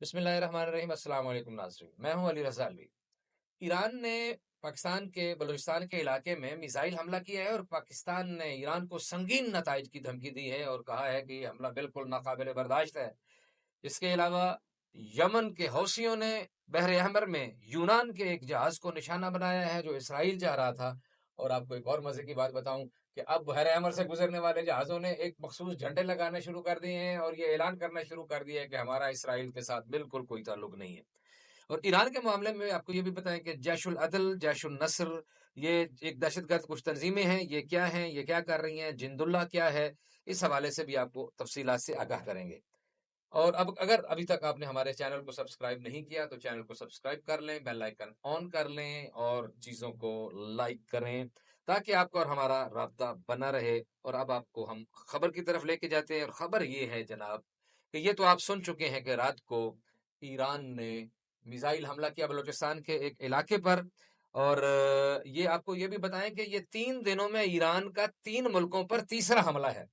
بسم اللہ الرحمن الرحیم۔ السلام علیکم ناظرین، میں ہوں علی رضا الوی۔ ایران نے پاکستان کے بلوچستان کے علاقے میں میزائل حملہ کیا ہے اور پاکستان نے ایران کو سنگین نتائج کی دھمکی دی ہے اور کہا ہے کہ یہ حملہ بالکل ناقابل برداشت ہے۔ اس کے علاوہ یمن کے حوثیوں نے بحر احمر میں یونان کے ایک جہاز کو نشانہ بنایا ہے جو اسرائیل جا رہا تھا۔ اور آپ کو ایک اور مزے کی بات بتاؤں کہ اب بحر احمر سے گزرنے والے جہازوں نے ایک مخصوص جھنڈے لگانے شروع کر دیے ہیں اور یہ اعلان کرنا شروع کر دیا ہے کہ ہمارا اسرائیل کے ساتھ بالکل کوئی تعلق نہیں ہے۔ اور ایران کے معاملے میں آپ کو یہ بھی بتائیں کہ جیش العدل، جیش النصر، یہ ایک دہشت گرد کچھ تنظیمیں ہیں، یہ کیا ہیں، یہ کیا کر رہی ہیں، جند اللہ کیا ہے، اس حوالے سے بھی آپ کو تفصیلات سے آگاہ کریں گے۔ اور اب اگر ابھی تک آپ نے ہمارے چینل کو سبسکرائب نہیں کیا تو چینل کو سبسکرائب کر لیں، بیل آئیکن آن کر لیں اور چیزوں کو لائک کریں تاکہ آپ کو اور ہمارا رابطہ بنا رہے۔ اور اب آپ کو ہم خبر کی طرف لے کے جاتے ہیں، اور خبر یہ ہے جناب کہ یہ تو آپ سن چکے ہیں کہ رات کو ایران نے میزائل حملہ کیا بلوچستان کے ایک علاقے پر۔ اور یہ آپ کو یہ بھی بتائیں کہ یہ 3 دنوں میں ایران کا 3 ملکوں پر تیسرا حملہ ہے۔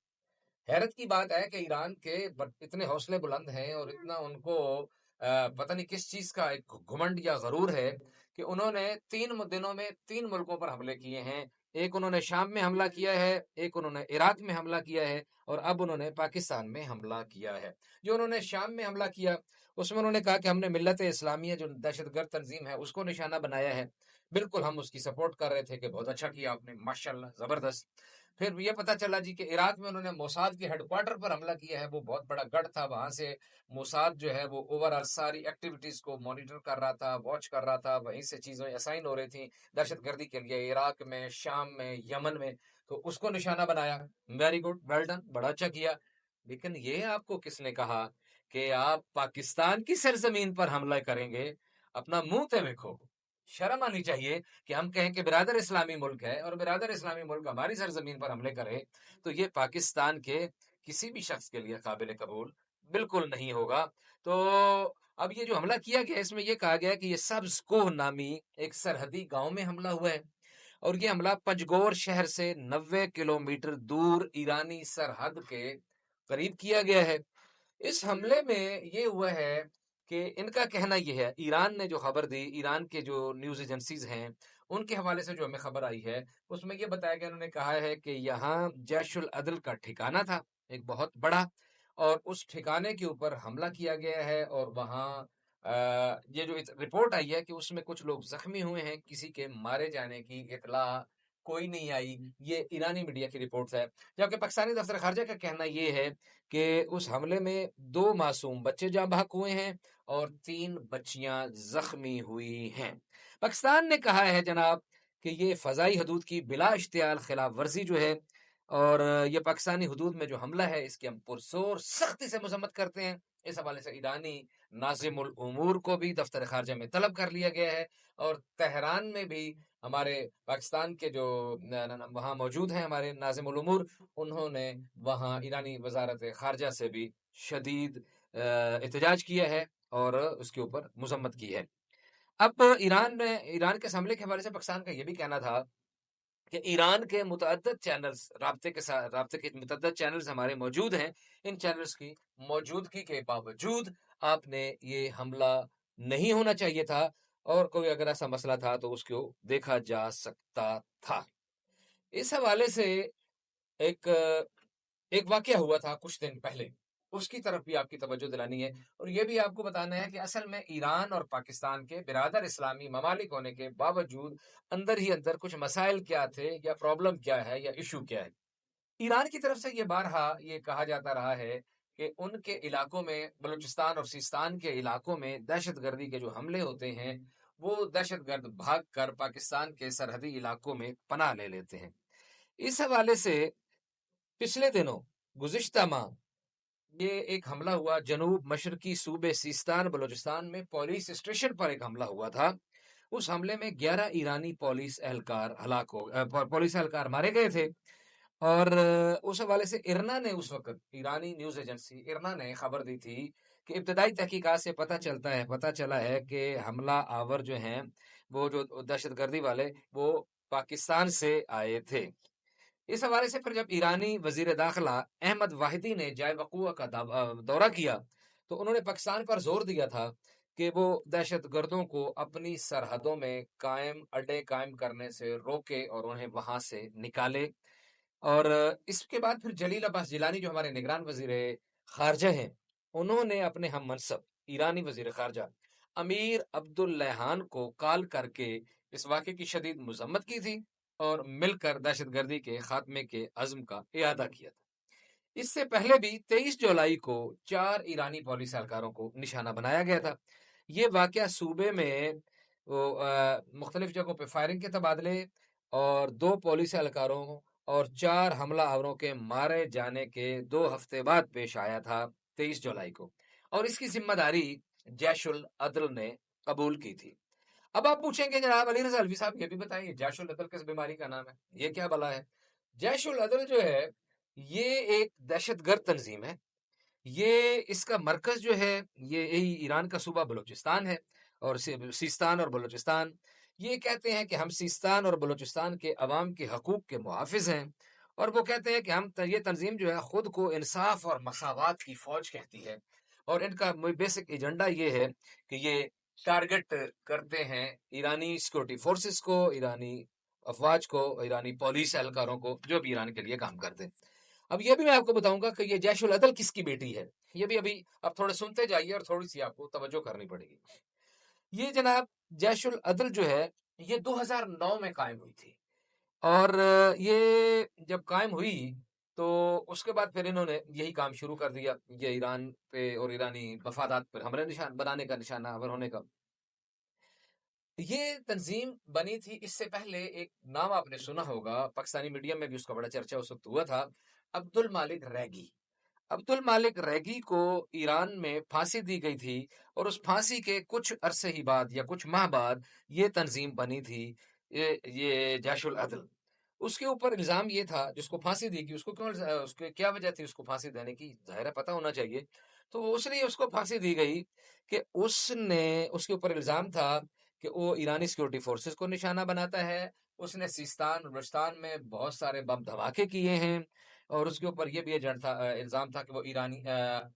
حیرت کی بات ہے کہ ایران کے اتنے حوصلے بلند ہیں اور اتنا ان کو پتہ نہیں کس چیز کا ایک گھمنڈ یا غرور ہے کہ انہوں نے 3 دنوں میں 3 ملکوں پر حملے کیے ہیں۔ ایک انہوں نے شام میں حملہ کیا ہے، ایک انہوں نے عراق میں حملہ کیا ہے، اور اب انہوں نے پاکستان میں حملہ کیا ہے۔ جو انہوں نے شام میں حملہ کیا اس میں انہوں نے کہا کہ ہم نے ملت اسلامیہ جو دہشت گرد تنظیم ہے اس کو نشانہ بنایا ہے۔ بالکل ہم اس کی سپورٹ کر رہے تھے کہ بہت اچھا کیا آپ نے، ماشاءاللہ، زبردست۔ پھر یہ پتا چلا جی کہ عراق میں انہوں نے موساد کے ہیڈ کوارٹر پر حملہ کیا ہے۔ وہ بہت بڑا گڑھ تھا، وہاں سے موساد جو ہے وہ اوور آل ساری ایکٹیویٹیز کو مانیٹر کر رہا تھا، واچ کر رہا تھا، وہیں سے چیزیں اسائن ہو رہی تھیں دہشت گردی کے لیے عراق میں، شام میں، یمن میں، تو اس کو نشانہ بنایا۔ ویری گڈ، ویل ڈن، بڑا اچھا کیا۔ لیکن یہ آپ کو کس نے کہا کہ آپ پاکستان کی سرزمین پر حملہ کریں گے؟ اپنا منہ تے دیکھو، شرم آنی چاہیے کہ ہم کہیں کہ برادر اسلامی ملک ہے اور برادر اسلامی ملک ہماری سرزمین پر حملے کرے تو یہ پاکستان کے کسی بھی شخص کے لیے قابل قبول بالکل نہیں ہوگا۔ تو اب یہ جو حملہ کیا گیا اس میں یہ کہا گیا کہ یہ سبز کوہ نامی ایک سرحدی گاؤں میں حملہ ہوا ہے، اور یہ حملہ پنجگور شہر سے 90 کلومیٹر دور ایرانی سرحد کے قریب کیا گیا ہے۔ اس حملے میں یہ ہوا ہے کہ ان کا کہنا یہ ہے، ایران نے جو خبر دی، ایران کے جو نیوز ایجنسیز ہیں ان کے حوالے سے جو ہمیں خبر آئی ہے اس میں یہ بتایا گیا، انہوں نے کہا ہے کہ یہاں جیش العدل کا ٹھکانہ تھا ایک بہت بڑا، اور اس ٹھکانے کے اوپر حملہ کیا گیا ہے، اور وہاں یہ جو رپورٹ آئی ہے کہ اس میں کچھ لوگ زخمی ہوئے ہیں، کسی کے مارے جانے کی اطلاع کوئی نہیں آئی۔ یہ ایرانی میڈیا کی رپورٹ ہے، جبکہ پاکستانی دفتر خارجہ کا کہنا یہ ہے کہ اس حملے میں 2 معصوم بچے جاں بحق ہوئے ہیں اور 3 بچیاں زخمی ہوئی ہیں۔ پاکستان نے کہا ہے جناب کہ یہ فضائی حدود کی بلا اشتعال خلاف ورزی جو ہے، اور یہ پاکستانی حدود میں جو حملہ ہے اس کی ہم پرزور سختی سے مذمت کرتے ہیں۔ اس حوالے سے ایرانی ناظم الامور کو بھی دفتر خارجہ میں طلب کر لیا گیا ہے، اور تہران میں بھی ہمارے پاکستان کے جو وہاں موجود ہیں ہمارے ناظم الامور، انہوں نے وہاں ایرانی وزارت خارجہ سے بھی شدید احتجاج کیا ہے اور اس کے اوپر مذمت کی ہے۔ اب ایران کے حملے کے حوالے سے پاکستان کا یہ بھی کہنا تھا کہ ایران کے متعدد چینلز رابطے کے متعدد چینلز ہمارے موجود ہیں، ان چینلز کی موجودگی کے باوجود آپ نے یہ حملہ نہیں ہونا چاہیے تھا، اور کوئی اگر ایسا مسئلہ تھا تو اس کو دیکھا جا سکتا تھا۔ اس حوالے سے ایک واقعہ ہوا تھا کچھ دن پہلے، اس کی طرف بھی آپ کی توجہ دلانی ہے، اور یہ بھی آپ کو بتانا ہے کہ اصل میں ایران اور پاکستان کے برادر اسلامی ممالک ہونے کے باوجود اندر ہی اندر کچھ مسائل کیا تھے، یا پرابلم کیا ہے، یا ایشو کیا ہے۔ ایران کی طرف سے یہ بارہا یہ کہا جاتا رہا ہے کہ ان کے علاقوں میں، بلوچستان اور سیستان کے علاقوں میں دہشت گردی کے جو حملے ہوتے ہیں وہ دہشت گرد بھاگ کر پاکستان کے سرحدی علاقوں میں پناہ لے لیتے ہیں۔ اس حوالے سے پچھلے دنوں گزشتہ ماہ یہ ایک حملہ ہوا جنوب مشرقی صوبے سیستان بلوچستان میں، پولیس اسٹیشن پر ایک حملہ ہوا تھا۔ اس حملے میں 11 ایرانی پولیس اہلکار مارے گئے تھے، اور اس حوالے سے ارنا نے اس وقت، ایرانی نیوز ایجنسی ارنا نے خبر دی تھی کہ ابتدائی تحقیقات سے پتہ چلا ہے کہ حملہ آور جو ہیں وہ جو دہشت گردی والے وہ پاکستان سے آئے تھے۔ اس حوالے سے پھر جب ایرانی وزیر داخلہ احمد واحدی نے جائے وقوع کا دورہ کیا تو انہوں نے پاکستان پر زور دیا تھا کہ وہ دہشت گردوں کو اپنی سرحدوں میں اڈے قائم کرنے سے روکے اور انہیں وہاں سے نکالے. اور اس کے بعد پھر جلیل عباس جیلانی جو ہمارے نگران وزیر خارجہ ہیں، انہوں نے اپنے ہم منصب ایرانی وزیر خارجہ امیر عبداللہان کو کال کر کے اس واقعے کی شدید مذمت کی تھی اور مل کر دہشت گردی کے خاتمے کے عزم کا اعادہ کیا تھا. اس سے پہلے بھی 23 جولائی کو 4 ایرانی پولیس اہلکاروں کو نشانہ بنایا گیا تھا. یہ واقعہ صوبے میں مختلف جگہوں پہ فائرنگ کے تبادلے اور 2 پولیس اہلکاروں اور 4 حملہ آوروں کے مارے جانے کے 2 ہفتے بعد پیش آیا تھا 23 جولائی کو، اور اس کی ذمہ داری جیش العدل نے قبول کی تھی. اب آپ پوچھیں گے جناب علی رضا الوی صاحب یہ بھی بتائیے جیش العدل کس بیماری کا نام ہے، یہ کیا بلا ہے؟ جیش العدل جو ہے یہ ایک دہشت گرد تنظیم ہے. یہ اس کا مرکز جو ہے یہ ایران کا صوبہ بلوچستان ہے، اور سیستان اور بلوچستان. یہ کہتے ہیں کہ ہم سیستان اور بلوچستان کے عوام کے حقوق کے محافظ ہیں، اور وہ کہتے ہیں کہ یہ تنظیم جو ہے خود کو انصاف اور مساوات کی فوج کہتی ہے، اور ان کا بیسک ایجنڈا یہ ہے کہ یہ ٹارگٹ کرتے ہیں ایرانی سیکورٹی فورسز کو، ایرانی افواج کو، ایرانی پولیس اہلکاروں کو جو بھی ایران کے لیے کام کرتے ہیں. اب یہ بھی میں آپ کو بتاؤں گا کہ یہ جیش العدل کس کی بیٹی ہے، یہ بھی ابھی آپ تھوڑے سنتے جائیے اور تھوڑی سی آپ کو توجہ کرنی پڑے گی. یہ جناب جیش العدل جو ہے یہ 2009 میں قائم ہوئی تھی، اور یہ جب قائم ہوئی تو اس کے بعد پھر انہوں نے یہی کام شروع کر دیا، یہ ایران پہ اور ایرانی مفادات پر حملے بنانے کا نشانہ آور ہونے کا. یہ تنظیم بنی تھی اس سے پہلے، ایک نام آپ نے سنا ہوگا، پاکستانی میڈیا میں بھی اس کا بڑا چرچا اس وقت ہوا تھا، عبد المالک ریگی. عبد المالک ریگی کو ایران میں پھانسی دی گئی تھی، اور اس پھانسی کے کچھ عرصے ہی بعد یا کچھ ماہ بعد یہ تنظیم بنی تھی، یہ جیش العدل. اس کے اوپر الزام یہ تھا، جس کو پھانسی دی گئی اس کو کیا وجہ تھی اس کو پھانسی دینے کی، ظاہر ہے پتہ ہونا چاہیے. تو اس لیے اس کو پھانسی دی گئی کہ اس کے اوپر الزام تھا کہ وہ ایرانی سیکورٹی فورسز کو نشانہ بناتا ہے. اس نے سیستان اور بلوچستان میں بہت سارے بم دھماکے کیے ہیں، اور اس کے اوپر یہ بھی الزام تھا کہ وہ ایرانی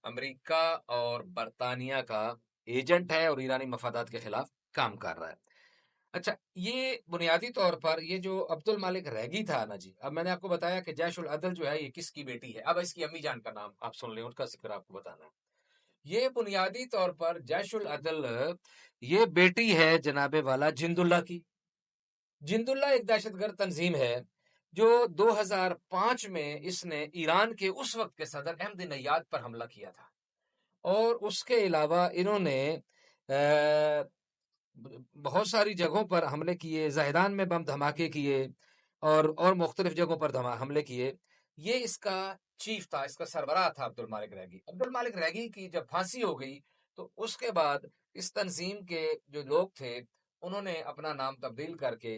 امریکہ اور برطانیہ کا ایجنٹ ہے اور ایرانی مفادات کے خلاف کام کر رہا ہے. اچھا، یہ بنیادی طور پر یہ جو عبد المالک ریگی تھا نا جی، اب میں نے آپ کو بتایا کہ جیش العدل جو ہے یہ کس کی بیٹی ہے. اب اس کی امی جان کا نام آپ سن لیں، ان کا ذکر آپ کو بتانا ہے. یہ بنیادی طور پر جیش العدل یہ بیٹی ہے جناب والا جند اللہ کی. جند اللہ ایک دہشت گرد تنظیم ہے جو 2005 میں اس نے ایران کے اس وقت کے صدر احمد نیاد پر حملہ کیا تھا، اور اس کے علاوہ انہوں نے بہت ساری جگہوں پر حملے کیے، زاہدان میں بم دھماکے کیے، اور مختلف جگہوں پر حملے کیے. یہ اس کا چیف تھا، اس کا سربراہ تھا عبد المالک ریگی. عبد المالک ریگی کی جب پھانسی ہو گئی تو اس کے بعد اس تنظیم کے جو لوگ تھے انہوں نے اپنا نام تبدیل کر کے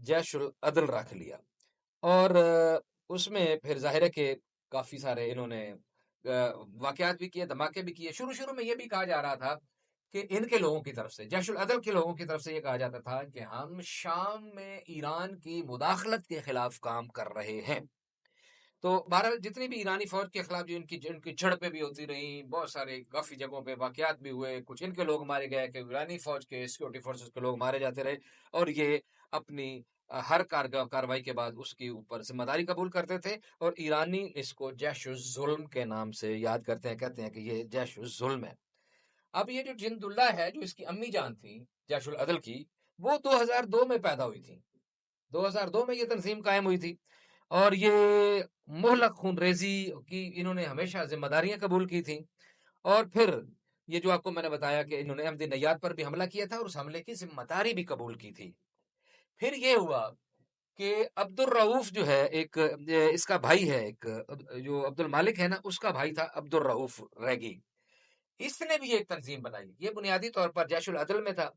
جیش العدل رکھ لیا، اور اس میں پھر ظاہر ہے کہ کافی سارے انہوں نے واقعات بھی کیے، دھماکے بھی کیے. شروع میں یہ بھی کہا جا رہا تھا کہ ان کے لوگوں کی طرف سے، جیش العدل کے لوگوں کی طرف سے یہ کہا جاتا تھا کہ ہم شام میں ایران کی مداخلت کے خلاف کام کر رہے ہیں. تو بہرحال جتنی بھی ایرانی فوج کے خلاف جو ان کی جھڑپیں بھی ہوتی رہیں، بہت سارے کافی جگہوں پہ واقعات بھی ہوئے، کچھ ان کے لوگ مارے گئے کہ ایرانی فوج کے سیکورٹی فورسز کے لوگ مارے جاتے رہے، اور یہ اپنی ہر کارروائی کے بعد اس کے اوپر ذمہ داری قبول کرتے تھے، اور ایرانی اس کو جیش الظلم کے نام سے یاد کرتے ہیں، کہتے ہیں کہ یہ جیش الظلم ہے. اب یہ جو جند اللہ ہے جو اس کی امی جان تھی جیش العدل کی، وہ 2002 میں پیدا ہوئی تھی. 2002 میں یہ تنظیم قائم ہوئی تھی، اور یہ مہلک خون ریزی کی انہوں نے ہمیشہ ذمہ داریاں قبول کی تھیں. اور پھر یہ جو آپ کو میں نے بتایا کہ انہوں نے احمد نیاد پر بھی حملہ کیا تھا اور اس حملے کی ذمہ داری بھی قبول کی تھی. پھر یہ ہوا کہ عبد الرؤف جو ہے ایک اس کا بھائی ہے، ایک جو عبد المالک ہے نا اس کا بھائی تھا عبد الرؤف ریگی، اس نے بھی ایک تنظیم بنائی. یہ بنیادی طور پر جیش العدل میں تھا.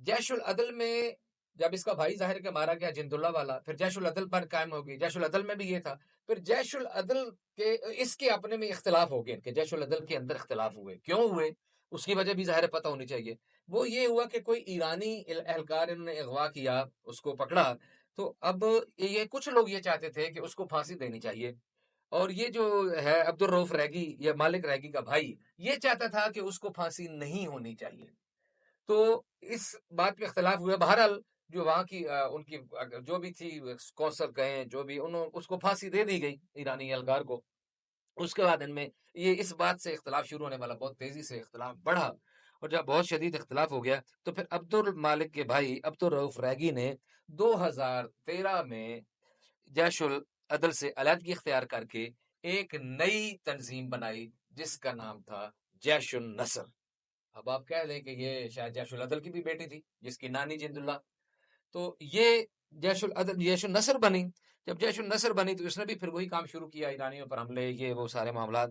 جیش العدل میں جب اس کا بھائی ظاہر کے مارا گیا جند اللہ والا، پھر جیش العدل پر قائم ہو گئی. جیش العدل میں بھی یہ تھا. پھر جیش العدل کے اس کے اپنے میں اختلاف ہو گئے، کہ جیش العدل کے اندر اختلاف ہوئے. کیوں ہوئے اس کی وجہ بھی ظاہر پتہ ہونی چاہیے. وہ یہ ہوا کہ کوئی ایرانی اہلکار انہوں نے اغوا کیا، اس کو پکڑا، تو اب یہ کچھ لوگ یہ چاہتے تھے کہ اس کو پھانسی دینی چاہیے، اور یہ جو ہے عبدالرؤف ریگی یا مالک ریگی کا بھائی، یہ چاہتا تھا کہ اس کو پھانسی نہیں ہونی چاہیے. تو اس بات پہ اختلاف ہوا. بہرحال جو وہاں کی ان کی جو بھی تھی کونسل کہیں جو بھی، اس کو پھانسی دے دی گئی ایرانی اہلکار کو. اس کے بعد ان میں یہ اس بات سے اختلاف شروع ہونے والا، بہت تیزی سے اختلاف بڑھا، اور جب بہت شدید اختلاف ہو گیا تو پھر عبد المالک کے بھائی عبدالرؤف ریگی نے 2013 میں جیش العدل سے علیحدگی اختیار کر کے ایک نئی تنظیم بنائی جس کا نام تھا جیش النصر. اب آپ کہہ دیں کہ یہ شاید جیش العدل کی بھی بیٹی تھی جس کی نانی جند اللہ. تو یہ جیش النصر بنی. جب جیش النصر بنی تو اس نے بھی پھر وہی کام شروع کیا، ایرانیوں پر حملے، یہ وہ سارے معاملات.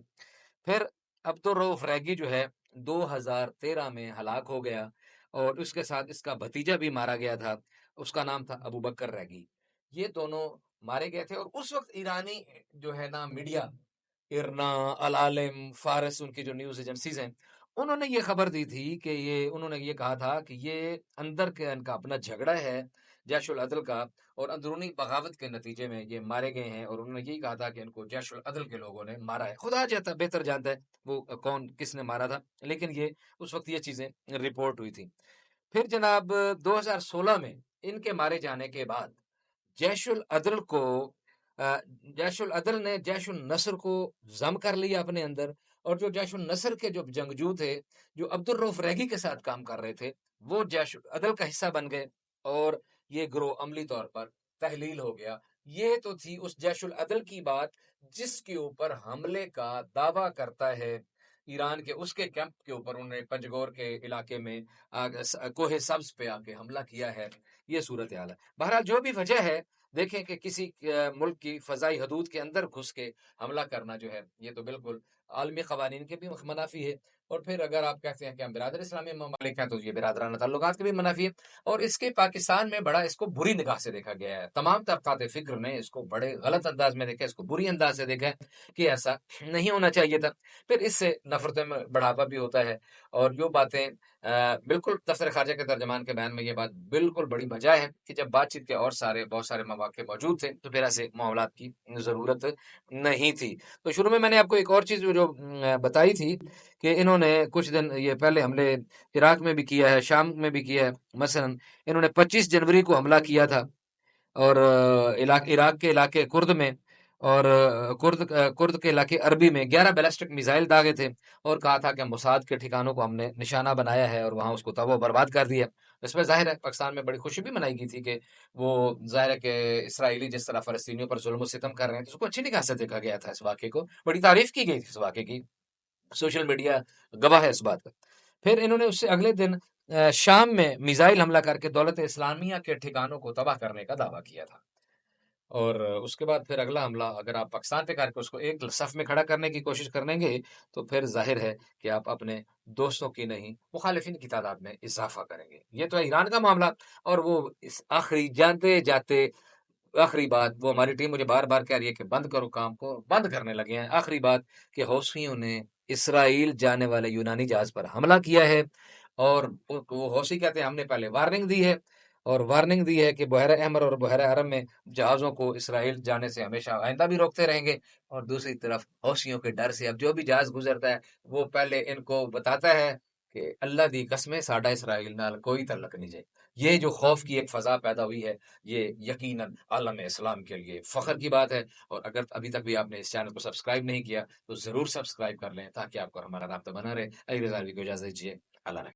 پھر عبدالرؤف ریگی جو ہے 2013 میں ہلاک ہو گیا، اور اس کے ساتھ اس کا بھتیجا بھی مارا گیا تھا، اس کا نام تھا ابو بکر ریگی. یہ دونوں مارے گئے تھے. اور اس وقت ایرانی جو ہے نا میڈیا، ارنا، العالم، فارس، ان کی جو نیوز ایجنسیز ہیں، انہوں نے یہ خبر دی تھی کہ انہوں نے یہ کہا تھا کہ یہ اندر کے ان کا اپنا جھگڑا ہے جیش العدل کا، اور اندرونی بغاوت کے نتیجے میں یہ مارے گئے ہیں. اور انہوں نے یہی کہا تھا کہ ان کو جیش العدل کے لوگوں نے مارا ہے. خدا جاتا بہتر جانتا ہے وہ کون کس نے مارا تھا، لیکن یہ اس وقت یہ چیزیں رپورٹ ہوئی تھی. پھر جناب 2016 میں ان کے مارے جانے کے بعد جیش العدل کو جیش العدل نے جیش النصر کو ضم کر لیا اپنے اندر. اور جو جیش النصر کے جو جنگجو تھے جو عبدالرؤف ریگی کے ساتھ کام کر رہے تھے، وہ جیش العدل کا حصہ بن گئے، اور یہ گروہ عملی طور پر تحلیل ہو گیا. یہ تو تھی اس جیش العدل کی بات جس کے اوپر حملے کا دعویٰ کرتا ہے ایران کے اس کے کیمپ کے اوپر. انہوں نے پنجگور کے علاقے میں کوہ سبز پہ آ کے حملہ کیا ہے. یہ صورتحال ہے. بہرحال جو بھی وجہ ہے، دیکھیں کہ کسی ملک کی فضائی حدود کے اندر گھس کے حملہ کرنا جو ہے، یہ تو بالکل عالمی قوانین کے بھی منافی ہے. اور پھر اگر آپ کہتے ہیں کہ ہم برادر اسلامی ممالک ہیں تو یہ برادرانہ تعلقات کے بھی منافی ہے. اور اس کے پاکستان میں بڑا اس کو بری نگاہ سے دیکھا گیا ہے. تمام طبقات فکر نے اس کو بڑے غلط انداز میں دیکھا، اس کو بری انداز سے دیکھا کہ ایسا نہیں ہونا چاہیے تھا. پھر اس سے نفرتیں میں بڑھاپا بھی ہوتا ہے. اور جو باتیں بالکل دفتر خارجہ کے ترجمان کے بیان میں یہ بات بالکل بڑی وجہ ہے کہ جب بات چیت کے اور بہت سارے مواقع موجود تھے تو پھر ایسے معاملات کی ضرورت نہیں تھی. تو شروع میں نے آپ کو ایک اور چیز جو بتائی تھی کہ انہوں نے کچھ دن یہ پہلے حملے عراق میں بھی کیا ہے، شام میں بھی کیا ہے. مثلا انہوں نے 25 جنوری کو حملہ کیا تھا، اور عراق کے علاقے کرد میں، اور کرد کے علاقے عربی میں 11 بیلسٹک میزائل داغے تھے، اور کہا تھا کہ موساد کے ٹھکانوں کو ہم نے نشانہ بنایا ہے اور وہاں اس کو تباہ و برباد کر دیا. اس میں ظاہر ہے پاکستان میں بڑی خوشی بھی منائی گئی تھی کہ وہ ظاہر ہے کہ اسرائیلی جس طرح فلسطینیوں پر ظلم و ستم کر رہے ہیں تو اس کو اچھی نگاہ سے دیکھا گیا تھا. اس واقعے کو بڑی تعریف کی گئی تھی، اس واقعے کی سوشل میڈیا گواہ ہے اس بات کا. پھر انہوں نے اس سے اگلے دن شام میں میزائل حملہ کر کے دولت اسلامیہ کے ٹھکانوں کو تباہ کرنے کا دعویٰ کیا تھا. اور اس کے بعد پھر اگلا حملہ اگر آپ پاکستان پہ کر کے اس کو ایک صف میں کھڑا کرنے کی کوشش کریں گے تو پھر ظاہر ہے کہ آپ اپنے دوستوں کی نہیں مخالفین کی تعداد میں اضافہ کریں گے. یہ تو ہے ایران کا معاملہ. اور وہ اس آخری جانتے جاتے آخری بات، وہ ہماری ٹیم مجھے بار بار کہہ رہی ہے کہ بند کرو کام کو، بند کرنے لگے ہیں. آخری بات کہ حوثیوں نے اسرائیل جانے والے یونانی جہاز پر حملہ کیا ہے، اور وہ حوثی کہتے ہیں ہم نے پہلے وارننگ دی ہے، اور وارننگ دی ہے کہ بحیرہ احمر اور بحیرہ عرب میں جہازوں کو اسرائیل جانے سے ہمیشہ آئندہ بھی روکتے رہیں گے. اور دوسری طرف حوثیوں کے ڈر سے اب جو بھی جہاز گزرتا ہے وہ پہلے ان کو بتاتا ہے کہ اللہ دی قسمیں ساڈا اسرائیل نال کوئی تعلق نہیں جائے. یہ جو خوف کی ایک فضا پیدا ہوئی ہے، یہ یقیناً عالم اسلام کے لیے فخر کی بات ہے. اور اگر ابھی تک بھی آپ نے اس چینل کو سبسکرائب نہیں کیا تو ضرور سبسکرائب کر لیں تاکہ آپ کو ہمارا رابطہ بنا رہے. علی رضا کو اجازت دیجیے. اللہ